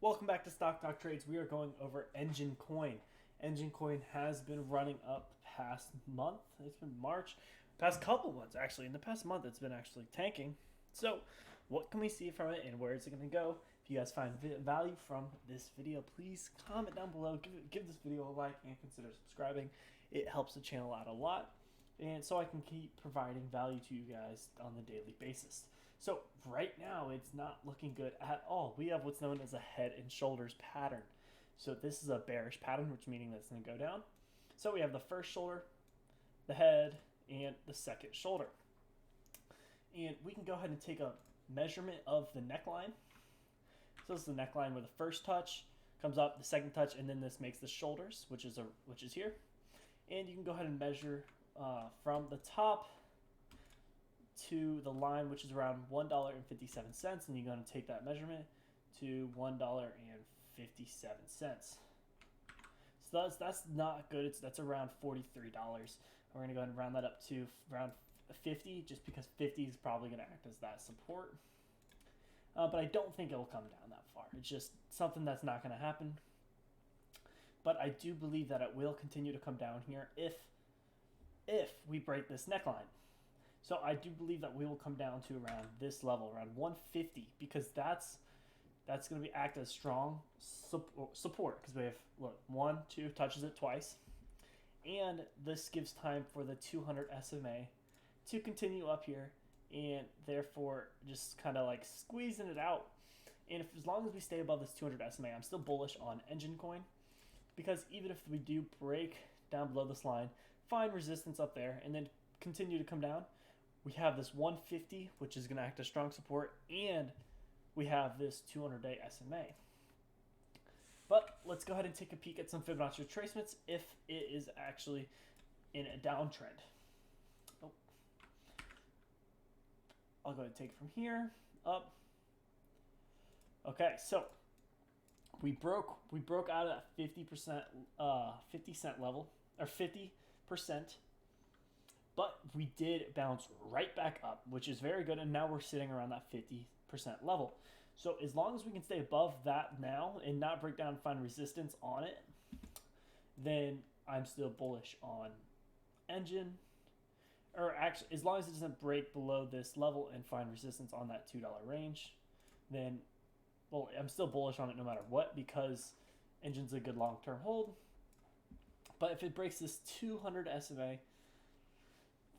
Welcome back to Stock Talk Trades. We are going over Enjin coin. Enjin coin has been running up the past month. It's been March, past couple months actually. In the past month, it's been actually tanking. So, what can we see from it, and where is it going to go? If you guys find value from this video, please comment down below. Give this video a like and consider subscribing. It helps the channel out a lot, and so I can keep providing value to you guys on a daily basis. So right now, it's not looking good at all. We have what's known as a head and shoulders pattern. So this is a bearish pattern, which meaning that it's going to go down. So we have the first shoulder, the head, and the second shoulder. And we can go ahead and take a measurement of the neckline. So this is the neckline where the first touch comes up, the second touch, and then this makes the shoulders, which is here. And you can go ahead and measure from the top to the line, which is around $1.57, and you're going to take that measurement to $1.57. So that's not good. That's around $43. We're going to go ahead and round that up to around 50, just because 50 is probably going to act as that support. But I don't think it will come down that far. It's just something that's not going to happen. But I do believe that it will continue to come down here if we break this neckline. So I do believe that we will come down to around this level, around 150, because that's going to act as strong support, because we have, look, 1, 2, touches it twice. And this gives time for the 200 SMA to continue up here, and therefore just kind of like squeezing it out. And as long as we stay above this 200 SMA, I'm still bullish on Enjin coin, because even if we do break down below this line, find resistance up there, and then continue to come down, we have this 150, which is going to act as strong support, and we have this 200-day SMA. But let's go ahead and take a peek at some Fibonacci retracements if it is actually in a downtrend. Oh. I'll go ahead and take it from here up. Okay, so we broke out of that 50%, 50 cent level, or 50%. But we did bounce right back up, which is very good, and now we're sitting around that 50% level. So as long as we can stay above that now and not break down and find resistance on it, then I'm still bullish on Enjin. Or actually, as long as it doesn't break below this level and find resistance on that $2 range, then, well, I'm still bullish on it no matter what, because Enjin's a good long-term hold. But if it breaks this 200 SMA,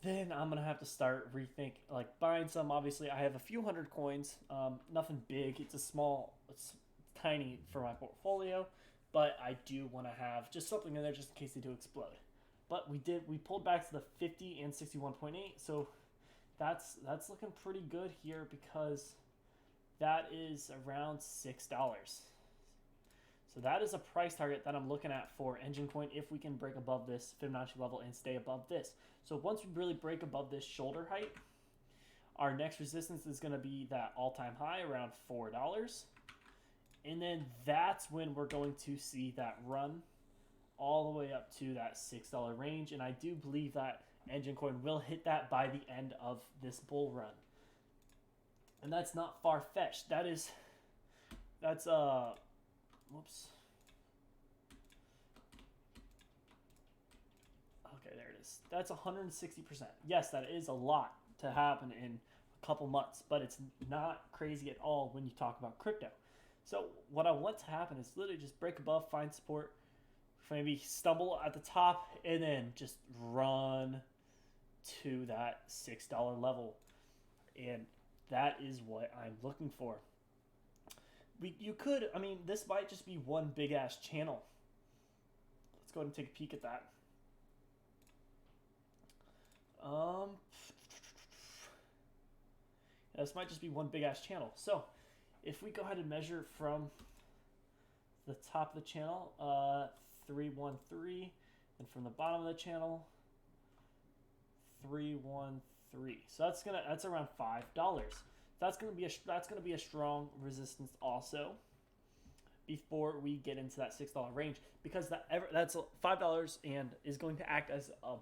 then I'm going to have to start rethink, like buying some. Obviously, I have a few hundred coins, nothing big. It's tiny for my portfolio, but I do want to have just something in there just in case they do explode. But we pulled back to the 50 and 61.8, so that's looking pretty good here, because that is around $6. So that is a price target that I'm looking at for Enjin coin if we can break above this Fibonacci level and stay above this. So once we really break above this shoulder height, our next resistance is going to be that all-time high around $4. And then that's when we're going to see that run all the way up to that $6 range. And I do believe that Enjin coin will hit that by the end of this bull run. And that's not far-fetched. That's whoops. Okay, there it is. That's 160%. Yes, that is a lot to happen in a couple months, but it's not crazy at all when you talk about crypto. So what I want to happen is literally just break above, find support, maybe stumble at the top, and then just run to that $6 level. And that is what I'm looking for. This might just be one big ass channel. Let's go ahead and take a peek at that. This might just be one big ass channel. So if we go ahead and measure from the top of the channel, 313, and from the bottom of the channel, 313. So that's around $5. That's going to be a strong resistance also before we get into that $6 range, because that's $5 and is going to act as a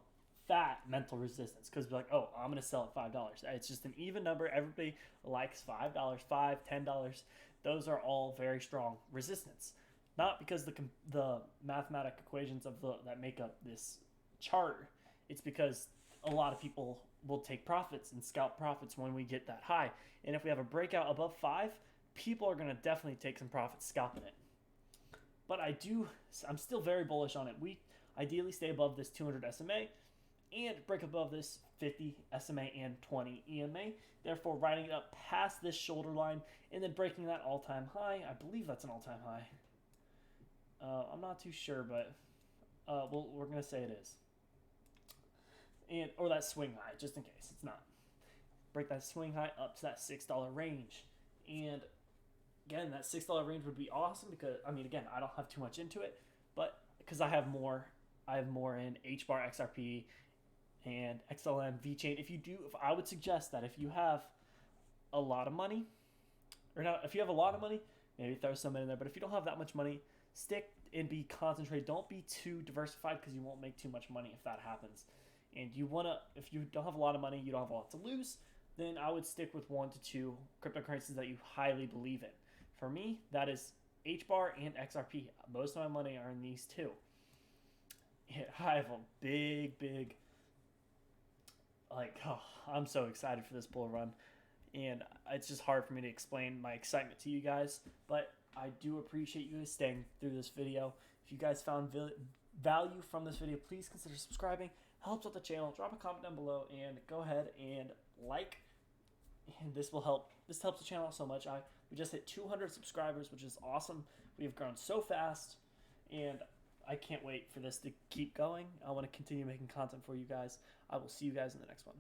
fat mental resistance, because we're like, oh, I'm going to sell at $5. It's just an even number. Everybody likes $5, $5, $10. those are all very strong resistance. Not because the mathematic equations of that make up this chart. It's because a lot of people will take profits and scalp profits when we get that high. And if we have a breakout above 5, people are going to definitely take some profits scalping it. But I'm still very bullish on it. We ideally stay above this 200 SMA and break above this 50 SMA and 20 EMA. Therefore, riding it up past this shoulder line and then breaking that all-time high. I believe that's an all-time high. I'm not too sure, but we're going to say it is. Or that swing high, just in case it's not. Break that swing high up to that $6 range. And again, that $6 range would be awesome because, I mean, again, I don't have too much into it, but because I have more in HBAR, XRP, and XLM, VeChain. I would suggest that if you have a lot of money, if you have a lot of money, maybe throw some in there, but if you don't have that much money, stick and be concentrated. Don't be too diversified because you won't make too much money if that happens. And if you don't have a lot of money, you don't have a lot to lose, then I would stick with 1 to 2 cryptocurrencies that you highly believe in. For me, that is HBAR and XRP. Most of my money are in these two. I have a big, I'm so excited for this bull run. And it's just hard for me to explain my excitement to you guys. But I do appreciate you guys staying through this video. If you guys found value from this video, please consider subscribing. Helps out the channel. Drop a comment down below and go ahead and like. And this will help. This helps the channel so much. We just hit 200 subscribers, which is awesome. We have grown so fast, and I can't wait for this to keep going. I want to continue making content for you guys. I will see you guys in the next one.